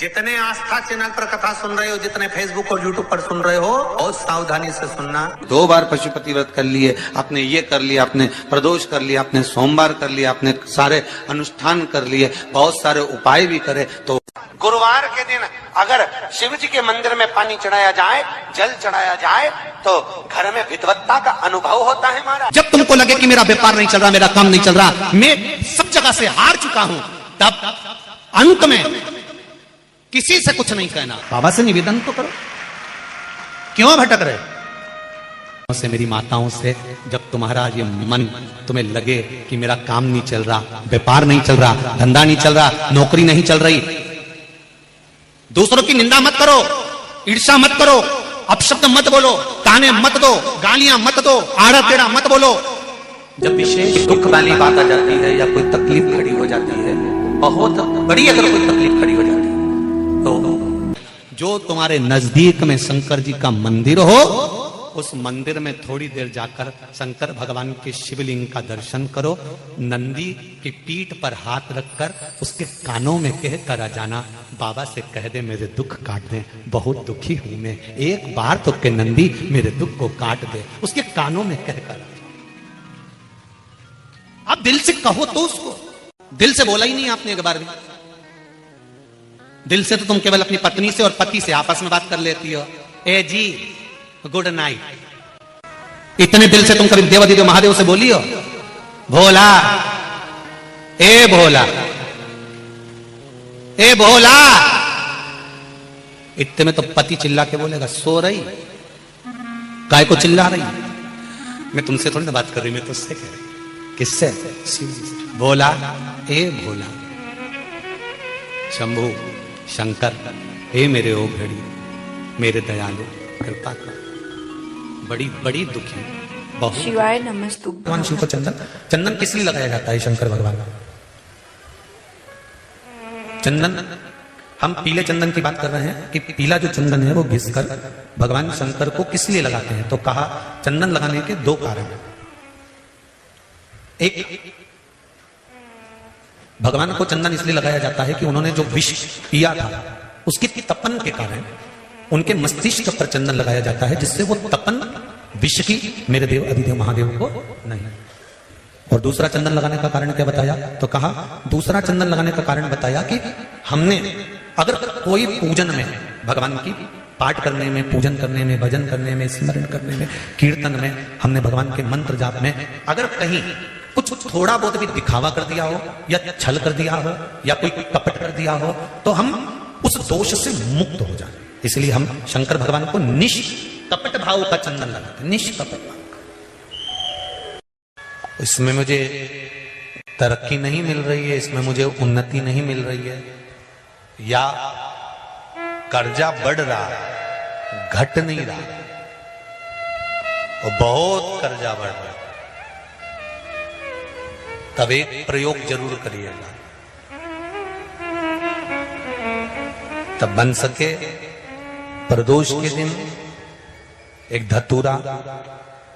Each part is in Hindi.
जितने आस्था चैनल पर कथा सुन रहे हो, जितने फेसबुक और यूट्यूब पर सुन रहे हो, बहुत सावधानी से सुनना। 2 बार पशुपति व्रत कर लिए, आपने ये कर लिया, आपने प्रदोष कर लिया, आपने सोमवार कर लिया, आपने सारे अनुष्ठान कर लिए, बहुत सारे उपाय भी करे, तो गुरुवार के दिन अगर शिव जी के मंदिर में पानी चढ़ाया जाए, जल चढ़ाया जाए, तो घर में विद्वत्ता का अनुभव होता है महाराज। जब तुमको लगे कि मेरा व्यापार नहीं चल रहा, मेरा काम नहीं चल रहा, मैं सब जगह से हार चुका हूं, तब अंत में किसी से कुछ नहीं कहना, बाबा से निवेदन तो करो। क्यों भटक रहे से मेरी माताओं से, जब तुम्हारा ये मन तुम्हें लगे कि मेरा काम नहीं चल रहा, व्यापार नहीं चल रहा, धंधा नहीं चल रहा, नौकरी नहीं चल रही, दूसरों की निंदा मत करो, ईर्ष्या मत करो, अपशब्द मत बोलो, ताने मत दो, गालियां मत दो, आड़ा टेढ़ा मत बोलो। जब विशेष दुख वाली बात आ जाती है या कोई तकलीफ खड़ी हो जाती है, बहुत बड़ी अगर कोई तकलीफ खड़ी हो जाती है, तो जो तुम्हारे नजदीक में शंकर जी का मंदिर हो, उस मंदिर में थोड़ी देर जाकर शंकर भगवान के शिवलिंग का दर्शन करो, नंदी की पीठ पर हाथ रखकर उसके कानों में कह कर आ जाना, बाबा से कह दे मेरे दुख काट दे, बहुत दुखी हूं मैं, एक बार तो के नंदी मेरे दुख को काट दे, उसके कानों में कहकर। आप दिल से कहो तो उसको, दिल से बोला ही नहीं आपने एक बार भी, दिल से तो तुम केवल अपनी पत्नी से और पति से आपस में बात कर लेती हो, ए जी गुड नाइट, इतने दिल से तुम कभी देवादिदेव महादेव से बोली हो, भोला ए भोला ए भोला, इतने में तो पति चिल्ला के बोलेगा, सो रही काय को चिल्ला रही, मैं तुमसे थोड़ी ना बात कर रही, मैं तुझसे कह रही, किससे, भोला ए भोला, शंभू शंकर, हे मेरे ओ भेड़ी, मेरे दयालु कृपा कर, बड़ी बड़ी दुखी, बहुत। शिवाय नमस्तु। भगवान शिव को चंदन किस लिए लगाया जाता है शंकर भगवान? चंदन, हम पीले चंदन की बात कर रहे हैं कि पीला जो चंदन है वो घिसकर भगवान शंकर को किस लिए लगाते हैं, तो कहा चंदन लगाने के 2 कारण हैं। एक, भगवान को चंदन इसलिए लगाया जाता है कि उन्होंने जो विष पिया था उसके तपन के कारण उनके मस्तिष्क पर चंदन लगाया जाता है, जिससे वो तपन विष की मेरे देव अधिदेव महादेव को नहीं। और दूसरा चंदन लगाने का कारण क्या बताया, तो कहा दूसरा चंदन लगाने का कारण बताया कि हमने अगर कोई पूजन में, भगवान की पाठ करने में, पूजन करने में, भजन करने में, स्मरण करने में, कीर्तन में, हमने भगवान के मंत्र जाप में अगर कहीं कुछ थोड़ा बहुत भी दिखावा कर दिया हो या छल कर दिया हो या कोई कपट कर दिया हो, तो हम उस दोष से मुक्त हो जाए। इसलिए हम शंकर भगवान को निष्कपट भाव का चंदन लगाते हैं, निष्कपट भाव। इसमें मुझे तरक्की नहीं मिल रही है, इसमें मुझे उन्नति नहीं मिल रही है, या कर्जा बढ़ रहा, घट नहीं रहा, और बहुत कर्जा बढ़ रहा, तब एक प्रयोग जरूर करिएगा, तब बन सके प्रदोष के दिन एक धतूरा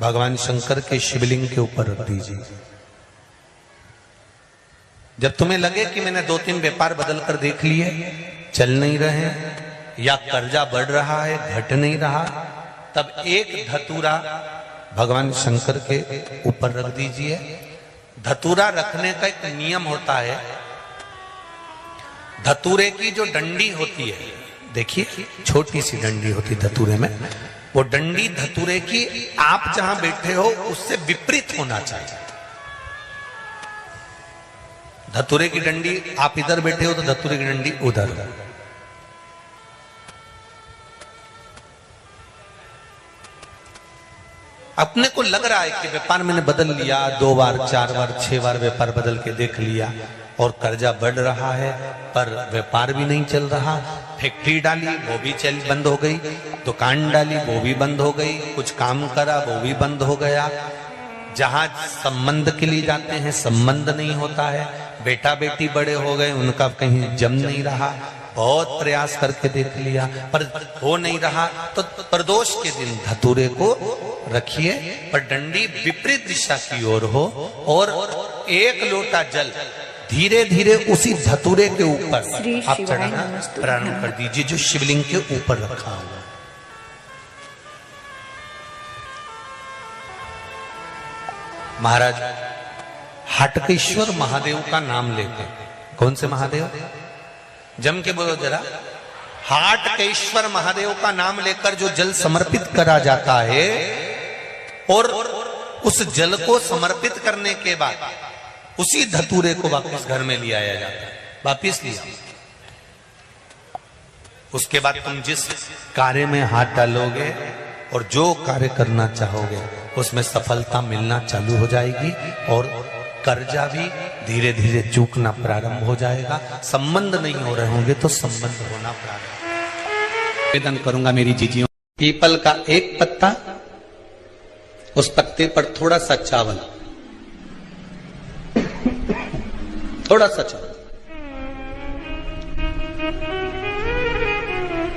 भगवान शंकर के शिवलिंग के ऊपर रख दीजिए। जब तुम्हें लगे कि मैंने 2-3 व्यापार बदल कर देख लिए, चल नहीं रहे, या कर्जा बढ़ रहा है, घट नहीं रहा, तब एक धतूरा भगवान शंकर के ऊपर रख दीजिए। धतूरा रखने का एक नियम होता है, धतूरे की जो डंडी होती है, देखिए छोटी सी डंडी होती है धतूरे में, वो डंडी धतूरे की आप जहां बैठे हो उससे विपरीत होना चाहिए। धतूरे की डंडी आप इधर बैठे हो तो धतूरे की डंडी उधर हो। अपने को लग रहा है कि व्यापार मैंने बदल लिया, 2 बार 4 बार 6 बार व्यापार बदल के देख लिया और कर्जा बढ़ रहा है, पर व्यापार भी नहीं चल रहा, फैक्ट्री डाली वो भी बंद हो गई, दुकान डाली वो भी बंद हो गई, कुछ काम करा वो भी बंद हो गया, जहां संबंध के लिए जाते हैं संबंध नहीं होता है, बेटा बेटी बड़े हो गए उनका कहीं जम नहीं रहा, बहुत प्रयास करके देख लिया पर हो नहीं रहा, तो प्रदोष के दिन धतूरे को रखिए, पर डंडी विपरीत दिशा की ओर हो और 1 लोटा जल धीरे धीरे उसी धतूरे के ऊपर श्री आप शिवाय चढ़ाना नमस्तुभ्यं। प्रारंभ कर दीजिए, जो शिवलिंग के ऊपर रखा हुआ। महाराज हटकेश्वर महादेव का नाम लेते। कौन से महादेव? जम के बोलो जरा। हाटकेश्वर महादेव का नाम लेकर जो जल समर्पित करा जाता है और उस जल को समर्पित करने के बाद उसी धतूरे को वापस घर में ले आया जाता है। वापिस लिया, उसके बाद तुम जिस कार्य में हाथ डालोगे और जो कार्य करना चाहोगे उसमें सफलता मिलना चालू हो जाएगी और कर्जा भी धीरे धीरे चूकना प्रारंभ हो जाएगा। संबंध नहीं हो रहे होंगे तो संबंध होना प्रारंभ। निवेदन करूंगा मेरी जीजियों, पीपल का एक पत्ता, उस पत्ते पर थोड़ा सा चावल, थोड़ा सा चावल,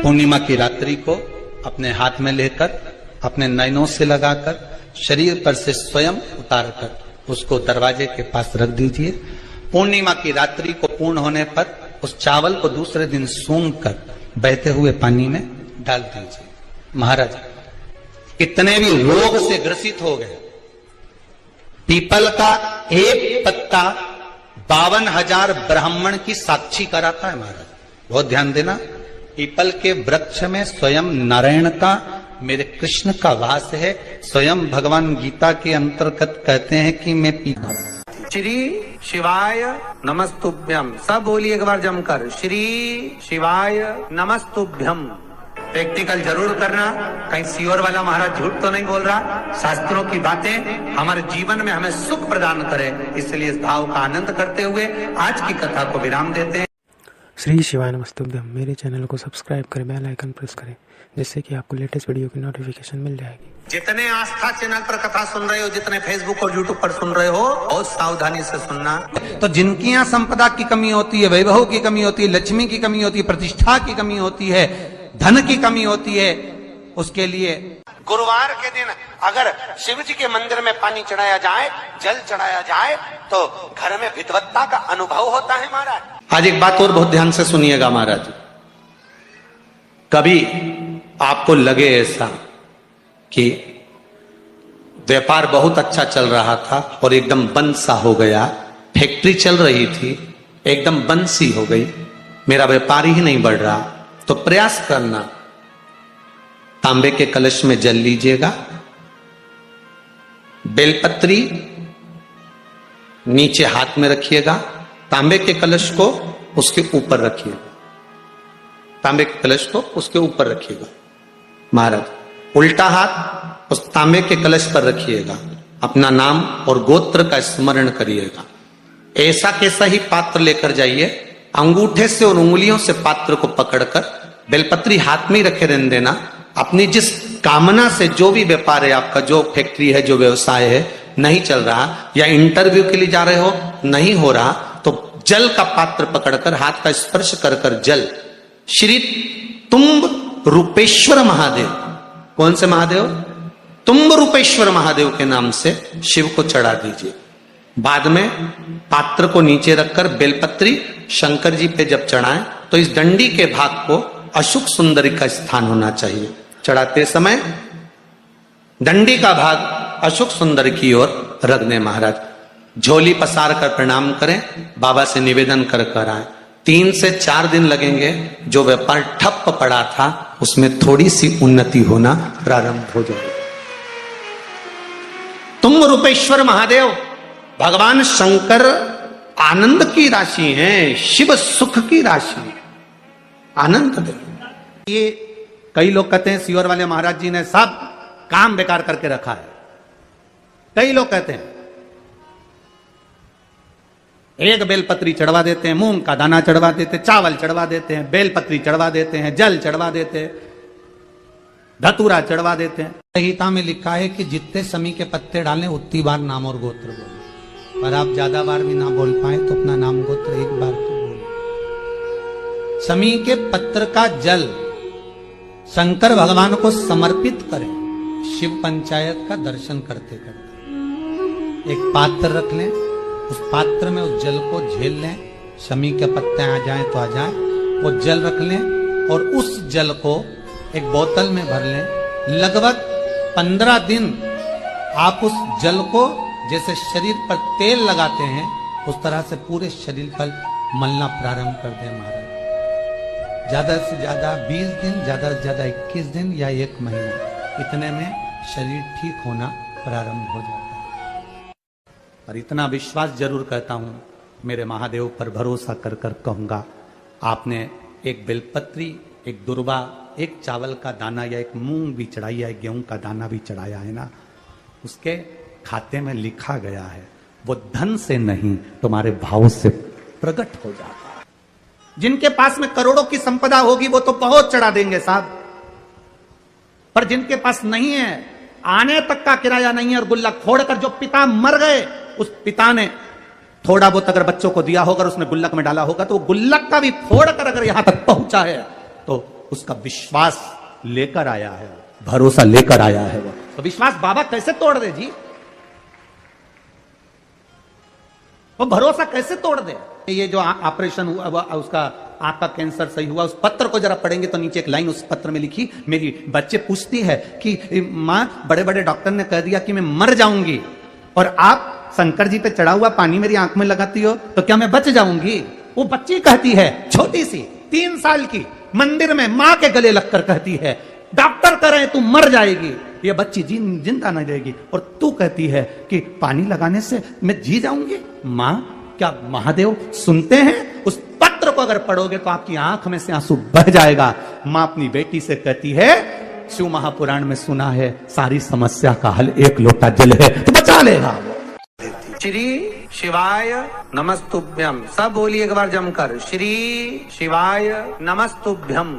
पूर्णिमा की रात्रि को अपने हाथ में लेकर अपने नयनों से लगाकर शरीर पर से स्वयं उतारकर उसको दरवाजे के पास रख दीजिए। पूर्णिमा की रात्रि को पूर्ण होने पर उस चावल को दूसरे दिन सूंघ कर बहते हुए पानी में डाल दीजिए। महाराज कितने भी रोग से ग्रसित हो गए, पीपल का एक पत्ता 52,000 ब्राह्मण की साक्षी कराता है। महाराज बहुत ध्यान देना, पीपल के वृक्ष में स्वयं नारायण का, मेरे कृष्ण का वास है। स्वयं भगवान गीता के अंतर्गत कहते हैं कि मैं श्री शिवाय नमस्तुभ्यम। सब बोलिए एक बार जमकर, श्री शिवाय नमस्तुभ्यम। प्रैक्टिकल जरूर करना, कहीं सियोर वाला महाराज झूठ तो नहीं बोल रहा। शास्त्रों की बातें हमारे जीवन में हमें सुख प्रदान करे, इसलिए इस भाव का आनंद करते हुए आज की कथा को विराम देते हैं। श्री शिवाय नमस्तुभ्यम। मेरे चैनल को सब्सक्राइब करें, बेल आइकन प्रेस करें, जिससे कि आपको लेटेस्ट वीडियो की नोटिफिकेशन मिल जाएगी। जितने आस्था चैनल पर कथा सुन रहे हो, जितने फेसबुक और यूट्यूब पर सुन रहे हो, बहुत सावधानी से सुनना। तो जिनकी यहाँ संपदा की कमी होती है, वैभव की कमी होती है, लक्ष्मी की कमी होती है, प्रतिष्ठा की कमी होती है, धन की कमी होती है, उसके लिए गुरुवार के दिन अगर शिव जी के मंदिर में पानी चढ़ाया जाए, जल चढ़ाया जाए, तो घर में विद्वत्ता का अनुभव होता है। महाराज आज एक बात और बहुत ध्यान से सुनिएगा महाराज, कभी आपको लगे ऐसा कि व्यापार बहुत अच्छा चल रहा था और एकदम बंद सा हो गया, फैक्ट्री चल रही थी एकदम बंद सी हो गई, मेरा व्यापार ही नहीं बढ़ रहा, तो प्रयास करना, तांबे के कलश में जल लीजिएगा, बेलपत्री नीचे हाथ में रखिएगा, तांबे के कलश को उसके ऊपर रखिएगा, तांबे के कलश को उसके ऊपर रखिएगा। महाराज उल्टा हाथ उस तांबे के कलश पर रखिएगा, अपना नाम और गोत्र का स्मरण करिएगा। ऐसा कैसा ही पात्र लेकर जाइए, अंगूठे से और उंगलियों से पात्र को पकड़कर बेलपत्री हाथ में ही रखे रहने देना। अपनी जिस कामना से जो भी व्यापार है आपका, जो फैक्ट्री है, जो व्यवसाय है, नहीं चल रहा, या इंटरव्यू के लिए जा रहे हो नहीं हो रहा, तो जल का पात्र पकड़कर हाथ का स्पर्श कर कर जल श्री तुम्ब रूपेश्वर महादेव, कौन से महादेव? तुम्ब रूपेश्वर महादेव के नाम से शिव को चढ़ा दीजिए। बाद में पात्र को नीचे रखकर बेलपत्री शंकर जी पे जब चढ़ाएं तो इस डंडी के भाग को अशुक सुंदरी का स्थान होना चाहिए। चढ़ाते समय डंडी का भाग अशुक सुंदर की ओर रख दें। महाराज झोली पसार कर प्रणाम करें, बाबा से निवेदन कर कर आए। 3 से 4 दिन लगेंगे, जो व्यापार ठप पड़ा था उसमें थोड़ी सी उन्नति होना प्रारंभ हो जाएगी। तुम रूपेश्वर महादेव भगवान शंकर आनंद की राशि हैं, शिव सुख की राशि है, आनंद दे। ये कई लोग कहते हैं सियोर वाले महाराज जी ने सब काम बेकार करके रखा है। कई लोग कहते हैं एक बेलपत्री चढ़वा देते हैं, मूंग का दाना चढ़वा देते हैं, चावल चढ़वा देते हैं, बेलपत्री चढ़वा देते हैं, जल चढ़वा देते हैं, धतूरा चढ़वा देते हैं। संहिता में लिखा है कि जितने समी के पत्ते डालें उतनी बार नाम और गोत्र बोले, पर आप ज्यादा बार भी ना बोल पाए तो अपना नाम गोत्र एक बार तो बोले। समी के पत्र का जल शंकर भगवान को समर्पित करें, शिव पंचायत का दर्शन करते करते। एक पात्र रख लें, उस पात्र में उस जल को झेल लें, शमी के पत्ते आ जाएं तो आ जाएं, वो जल रख लें और उस जल को एक बोतल में भर लें। लगभग 15 दिन आप उस जल को जैसे शरीर पर तेल लगाते हैं उस तरह से पूरे शरीर पर मलना प्रारंभ कर दें महाराज। ज्यादा से ज्यादा 20 दिन, ज्यादा से ज्यादा 21 दिन या 1 महीना, इतने में शरीर ठीक होना प्रारंभ हो जाता है। और इतना विश्वास जरूर कहता हूं, मेरे महादेव पर भरोसा कर कर कहूंगा, आपने एक बेलपत्री, एक दुर्वा, एक चावल का दाना या एक मूंग भी चढ़ाई है, गेहूं का दाना भी चढ़ाया है ना, उसके खाते में लिखा गया है, वो धन से नहीं तुम्हारे भाव से प्रकट हो जाता है। जिनके पास में करोड़ों की संपदा होगी वो तो बहुत चढ़ा देंगे साहब, पर जिनके पास नहीं है, आने तक का किराया नहीं है और गुल्लक फोड़कर, जो पिता मर गए उस पिता ने थोड़ा बहुत अगर बच्चों को दिया होगा, उसने गुल्लक में डाला होगा, तो वो गुल्लक का भी फोड़कर अगर यहां तक पहुंचा है तो उसका विश्वास लेकर आया है, भरोसा लेकर आया है। वो तो विश्वास बाबा कैसे तोड़ दे जी, वो भरोसा कैसे तोड़ दे। ये जो ऑपरेशन हुआ उसका आंख का कैंसर सही हुआ, उस पत्र को जरा पढ़ेंगे तो नीचे एक लाइन उस पत्र में लिखी, मेरी बच्चे पूछती है कि मां बड़े बड़े डॉक्टर ने कह दिया कि मैं मर जाऊंगी और आप शंकर जी पे चढ़ा हुआ पानी मेरी आंख में लगाती हो तो क्या मैं बच जाऊंगी। वो बच्ची कहती है, छोटी सी 3 साल की, मंदिर में मां के गले लगकर कहती है, डॉक्टर कह रहे हैं तू मर जाएगी, ये बच्ची जिंदा नहीं रहेगी, और तू कहती है कि पानी लगाने से मैं जी जाऊंगी। मां, क्या महादेव सुनते हैं? उस पत्र को अगर पढ़ोगे तो आपकी आंख में से आंसू बह जाएगा। मां अपनी बेटी से कहती है, शिव महापुराण में सुना है सारी समस्या का हल 1 लोटा जल है, तो बचा लेगा। श्री शिवाय नमस्तुभ्यम, सब बोलिए एक बार जमकर, श्री शिवाय नमस्तुभ्यम।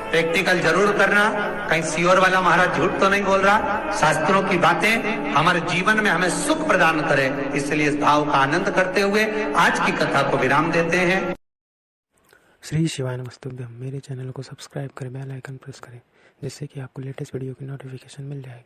प्रैक्टिकल जरूर करना, कहीं सियोर वाला महाराज झूठ तो नहीं बोल रहा। शास्त्रों की बातें हमारे जीवन में हमें सुख प्रदान करें, इसलिए इस भाव का आनंद करते हुए आज की कथा को विराम देते हैं। श्री शिवाय नमस्तुभ्यम। मेरे चैनल को सब्सक्राइब करें, बेल आइकन प्रेस करें, जिससे कि आपको लेटेस्ट वीडियो की नोटिफिकेशन मिल जाएगी।